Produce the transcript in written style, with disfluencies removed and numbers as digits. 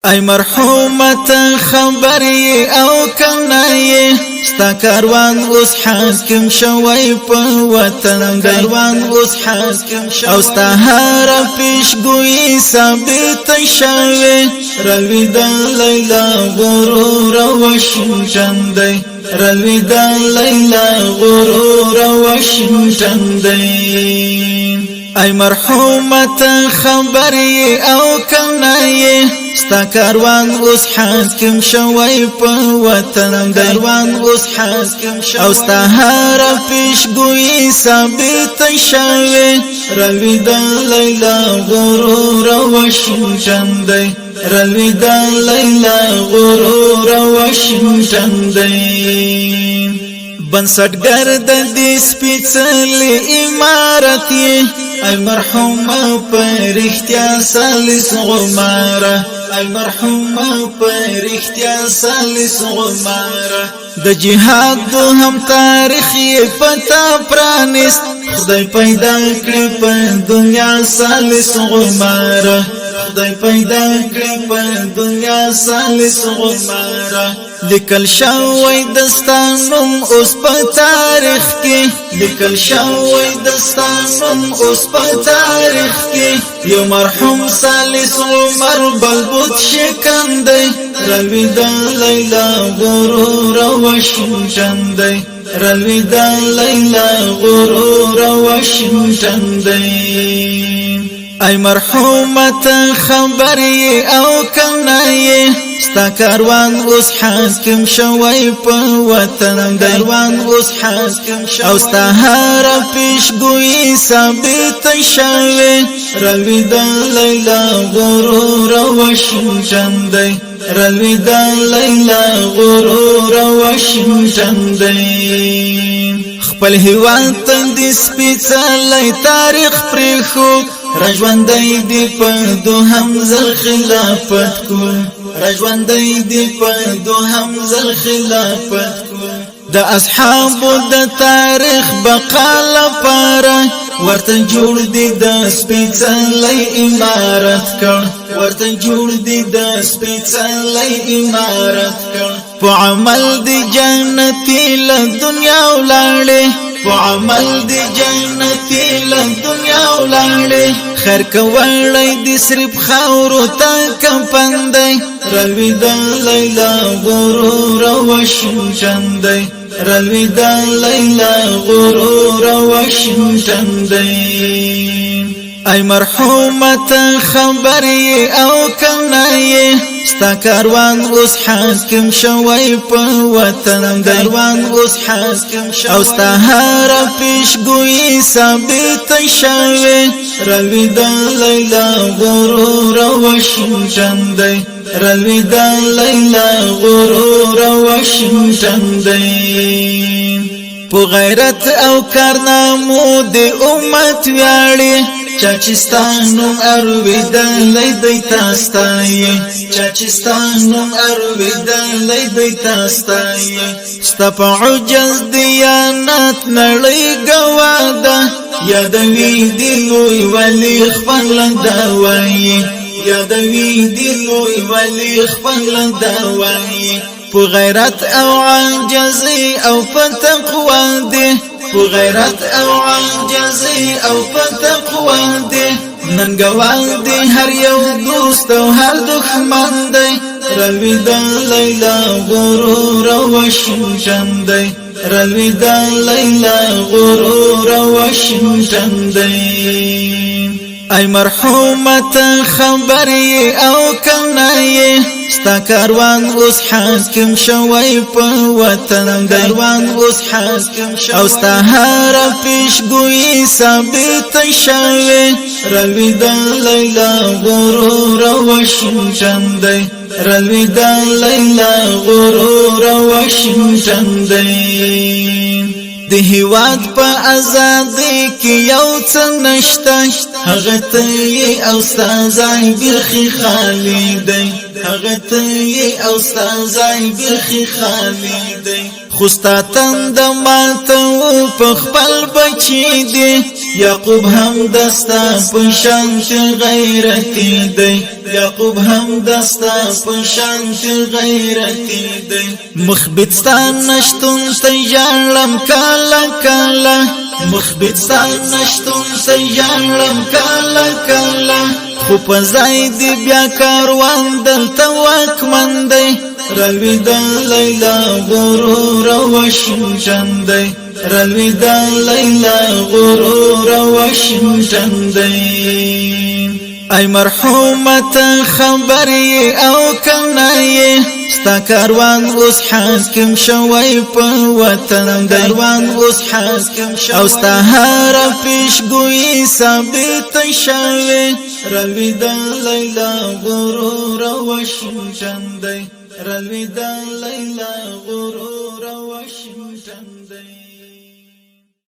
ای مرحومت خبری او کنای ستا کاروان اوس حاکم شوی په وطن کاروان اوس حاکم شوی او ستا هر پیشګویی ثابت شوی روی د لیلا غرور واشنگټن دی روی د لیلا غرور واشنگټن دی ای مرحومت خبری او کنای ستا کاروان اوس حاکم شوی په وطن کاروان اوس حاکم شوی او ستا هر پیشګویی ثابت شوی روی د لیلا غرور واشنگټن دی روی د لیلا غرور واشنگټن دی بنسټګر د دې سپېڅلې عمارت ای مرحومه پر اختیار سالس غماره ای مرحومه پر اختیار سالس غماره د جهاد هم تاریخ پتا پرانست خدای پیدا کړی په دنیا سالس غماره خدای پیدا کړی په دنیا سالس غماره لیکل شوی دستانم اوس په تاریخ کې لیکل شوی دستانم اوس په تاریخ کې یو مرحوم سالس عمر بلبوت شکندی روی د لیلا غرور واشنگټن دی روی د لیلا غرور واشنگټن دی ای مرحومت خبری او کنای ستا کاروان اوس حاکم شوی په وطن کاروان اوس حاکم شوی او ستا هر پیشګویی ثابت شوی روی د لیلا غرور واشنگټن دی روی د لیلا غرور واشنگټن دی خپل هیواد ته د سپېڅلي تاریخ پرېښود رژوندی دی په دوهم ځل خلافت کو رژوندی دی په دوهم ځل خلافت کو د اصحابو د تاریخ بقا لپاره ورته جوړ دی د سپېڅلي عمارت کړ ورته جوړ دی د سپېڅلي عمارت کړ په عمل دی جنتی له دنیا ولاړې په عمل دی جنتی له دنیا ولاړې خیر کوړی دی صرف خاورو ته کمپندی روی د لیلا غرور واشنگټن دی روی د لیلا غرور واشنگټن دی ای مرحومت خبری او کنای ستا کاروان اوس حاکم شوی په وطن کاروان اوس حاکم شوی او ستا هر پیشګویی ثابت شوی روی د لیلا غرور واشنگټن دی روی د لیلا غرور واشنگټن دی په غیرت او کارنامو د امت ویاړي چاچستانم ارویدلی دی تاستایی چاچستانم ارویدلی دی تاستایی ستا پا عجز دیانات نړی گوادا یادوی دلوی ولی خپل دوائی یادوی دلوی ولی خپل دوائی په غیرت او عاجزی او په تقوا دی په غیرت او عاجزی او په تقوا دی نن ګوال دی هر یو دوست او هر دښمن دی روی د لیلا غرور واشنگټن دی روی د لیلا غرور واشنگټن دی ای مرحومت خبری او کنای ستا کاروان اوس حاکم شوی په وطن کاروان اوس حاکم شوی او ستا هر پیشګویی ثابت شوی روی د لیلا غرور واشنگټن دی روی د لیلا غرور واشنگټن دی د هیواد په ازادۍ کې یو څه نشته هغه ته او استازای برخي خالی دی هغه ته او استازای برخي خالی دی خوستا تند ماتو پخپل بچی دی یعقوب هم دستا پشانت غیرتی دی یعقوب هم دستا پشانت غیرتی دی مخبتستان نشتون تیجارم کالا کالا مخبتستان نشتون تیجارم کالا کالا خو پزای دی بیا کاروان دلتا واکمن دی رلوی دا لیلا غرور واشنگتن دی رلوی دا لیلا غرور واشنگتن دی ای مرحومت خبری او کنای ستا کاروان اوس حاکم شوی په وطن کاروان اوس حاکم شوی او ستا هر پیشګویی ثابت شوی رلوی دا لیلا غرور واشنگتن دی رلوی دا لیلا غرور